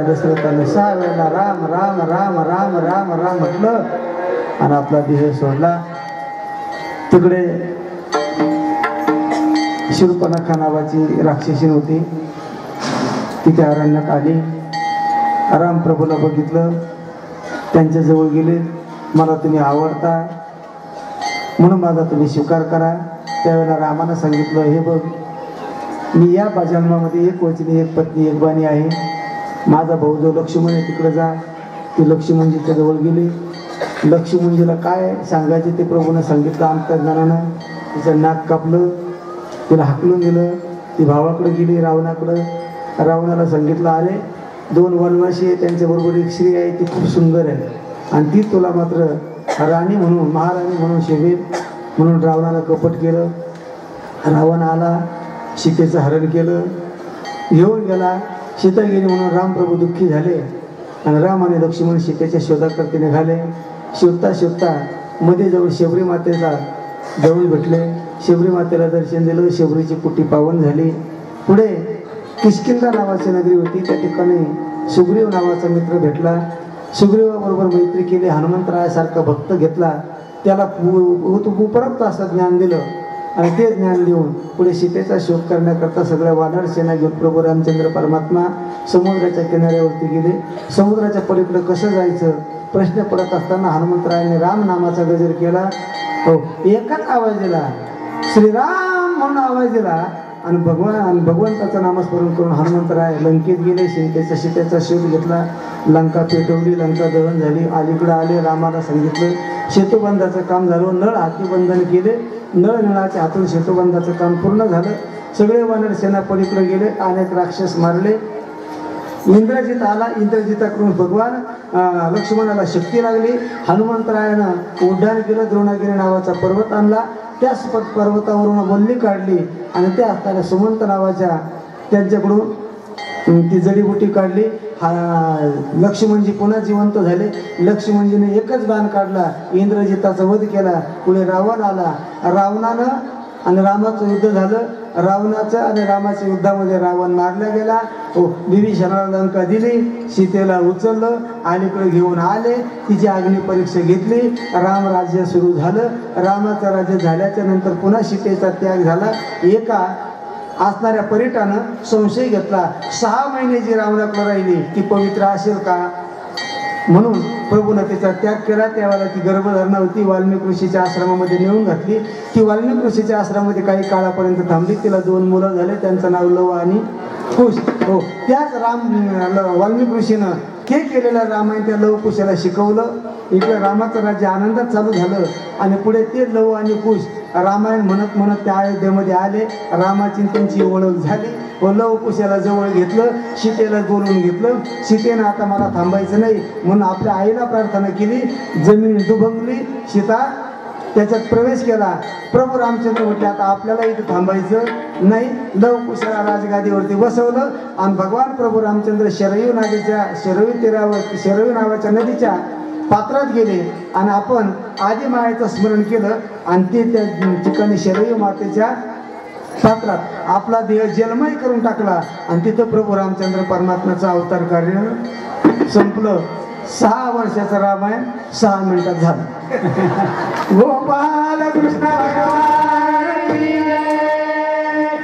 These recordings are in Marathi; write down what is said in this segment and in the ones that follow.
दशरथाने 6 वेळेला राम राम राम राम राम राम म्हटलं आणि आपला देह सोडला. तिकडे शूर्पणखा नावाची राक्षसी होती, ती त्या अरण्यात आली. रामप्रभूला बघितलं, त्यांच्या जवळ गेले. मला तुम्ही आवडता म्हणून माझा तुम्ही स्वीकार करा. त्यावेळेला रामानं सांगितलं, हे बघ, मी या जन्मामध्ये एक वचनी एक पत्नी एक बाणी आहे. माझा भाऊ जो लक्ष्मण आहे तिकडे जा. ती लक्ष्मणजीच्या जवळ गेली. लक्ष्मणजीला काय सांगायचे ते प्रभूनं सांगितलं अंतर्ज्ञानानं. तिचं नाक कापलं, तिला हाकलून दिलं. ती भावाकडे गेली, रावणाकडं. रावणाला सांगितलं, अरे 2 वनवासी आहे, त्यांच्याबरोबर एक स्त्री आहे, ती खूप सुंदर आहे आणि ती तुला मात्र राणी म्हणून महाराणी म्हणून शोभेल. म्हणून रावणानं कपट केलं. रावण आला, सीतेचं हरण केलं, घेऊन गेला. सीता गेली म्हणून रामप्रभू दुःखी झाले आणि राम आणि लक्ष्मण सीतेच्या शोधाकरते निघाले. शोधता शोधता मध्ये जाऊन शबरी मातेचा जवळ भेटले. शबरी मातेला दर्शन दिलं. शबरीची पुटी पावन झाली. पुढे किष्किंधा नावाची नगरी होती, त्या ठिकाणी सुग्रीव नावाचा मित्र भेटला. सुग्रीवाबरोबर मैत्री केली. हनुमंतरायासारखा भक्त घेतला. त्याला उपरोक्त असं ज्ञान दिलं आणि ते ज्ञान देऊन पुढे सीतेचा शोध करण्याकरता सगळ्या वानर सेना घेऊन प्रभू रामचंद्र परमात्मा समुद्राच्या किनाऱ्यावरती गेले. समुद्राच्या पलीकडे कसं जायचं प्रश्न पडत असताना हनुमंतरायाने राम नामाचा गजर केला. हो, एकच आवाज दिला, श्रीराम म्हणून आवाज दिला आणि भगवंताचं नामस्मरण करून हनुमंतराय लंकेत गेले. सीतेचा शोध घेतला. लंका पेटवली, लंका दहन झाली. अलीकडे आले. रामाला सांगितलं, सेतुबंधाचं काम झालं. नळ हाती बंधन केले. नळाच्या हातून सेतुबंधाचं काम पूर्ण झालं. सगळे वानर सेना पलीकडे गेले. अनेक राक्षस मारले. इंद्रजित आला. इंद्रजिताकडून भगवान लक्ष्मणाला शक्ती लागली. हनुमंतरायानं उड्डाण केलं. द्रोणागिरी नावाचा पर्वत आणला. त्याच पर्वतावरून वल्ली काढली आणि त्या असताना सुमंत नावाच्या त्यांच्याकडून ती जडीबुटी काढली. लक्ष्मणजी पुन्हा जिवंत झाले. लक्ष्मणजीने एकच बाण काढला, इंद्रजिताचा वध केला. पुढे रावण आला. रावणानं आणि रामाचं युद्ध झालं. रावणाचं आणि रामाच्या युद्धामध्ये रावण मारला गेला. विभीषणाला लंका दिली. सीतेला उचललं, अलीकडे घेऊन आले. तिची अग्नी परीक्षा घेतली. रामराज्य सुरू झालं. रामाचं राज्य झाल्याच्या नंतर पुन्हा सीतेचा त्याग झाला. एका असणाऱ्या पर्यटानं संशय घेतला, 6 महिने जी रावणाकडे राहिली ती पवित्र असेल का म्हणून प्रभूनं तिचा त्याग केला. त्यावेळेला ती गर्भधारणा होती. वाल्मिक ऋषीच्या आश्रमामध्ये नेऊन घातली. ती वाल्मिक ऋषीच्या आश्रमामध्ये काही काळापर्यंत थांबली. तिला 2 मुलं झाले. त्यांचं नाव लव आणि कुश. हो, त्याच वाल्मिक ऋषीनं हे केलेलं रामायण त्या लव कुशाला शिकवलं. इकडे रामाचं राज्य आनंदात चालू झालं आणि पुढे ते लव आणि कुश रामायण म्हणत म्हणत त्या अयोध्येमध्ये आले. रामाची त्यांची ओळख झाली व लव कुशाला जवळ घेतलं. सीतेला बोलवून घेतलं. सीतेनं आता मला थांबायचं नाही म्हणून आपल्या आईला प्रार्थना केली. जमीन दुभंगली. सीता त्याच्यात प्रवेश केला. प्रभू रामचंद्र म्हटले, आता आपल्याला इथं थांबायचं नाही. लव कुशाला राजगादीवरती बसवलं आणि भगवान प्रभू रामचंद्र शरयू नावाच्या नदीच्या पात्रात गेले आणि आपण आदी मायेचं स्मरण केलं आणि ते त्या ठिकाणी शरयू मातेच्या पात्रात आपला देह जलमय करून टाकला आणि तिथं प्रभू रामचंद्र परमात्म्याचा अवतार कार्य संपलं. 6 वर्षाचं रामायण 6 मिनिटात झालं. गोपाल कृष्ण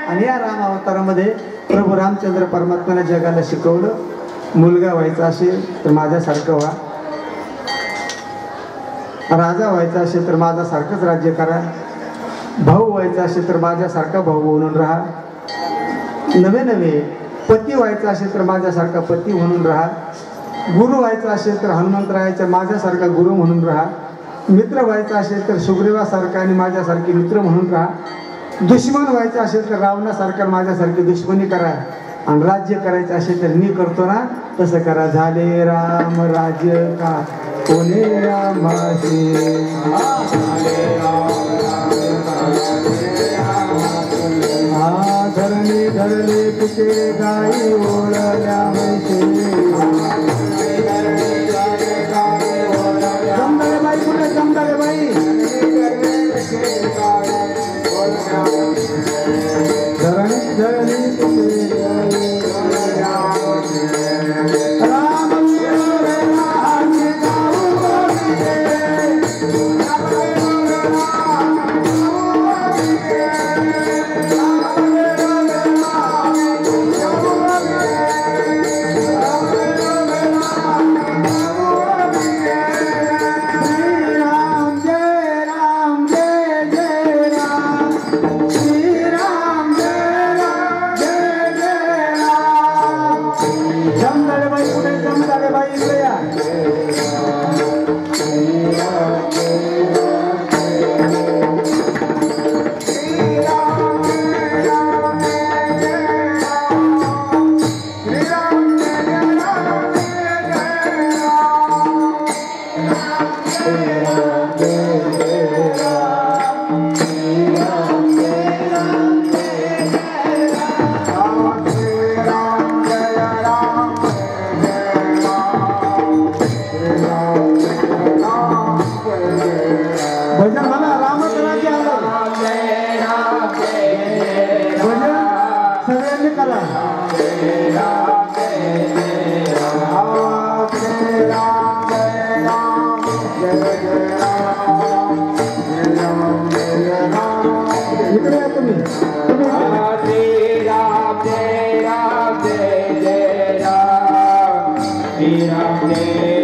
आणि या राम अवतारामध्ये प्रभू रामचंद्र परमात्म्याने जगाला शिकवलं, मुलगा व्हायचा असेल तर माझ्यासारखं व्हा, राजा व्हायचा असेल तर माझ्यासारखंच राज्य करा, भाऊ व्हायचा असेल तर माझ्यासारखा भाऊ म्हणून राहा, नवे पती व्हायचा असेल तर माझ्यासारखा पती म्हणून राहा, गुरु व्हायचा असेल तर हनुमंतरायाच्या माझ्यासारखा गुरु म्हणून राहा, मित्र व्हायचा असेल तर सुग्रीवासारखा आणि माझ्यासारखे मित्र म्हणून राहा, दुश्मन व्हायचं असेल तर रावणासारखा माझ्यासारखी दुश्मनी करा आणि राज्य करायचं असेल तर मी करतो ना तसं करा. झाले राम राज्य का कोणे रामाचे, धरणी धरले तुझे गाई ओळल्या म्हैसे, जमदारे बाई कुठे जमदारे बाई, धरणी धरली तुझे गाई भजन म्हणा रामचंद्राचे आलं भजन सगळ्यांनी करा इकडे या तुम्ही Jai Ram, Jai Ram, Jai Ram, Jai Ram, Jai Ram.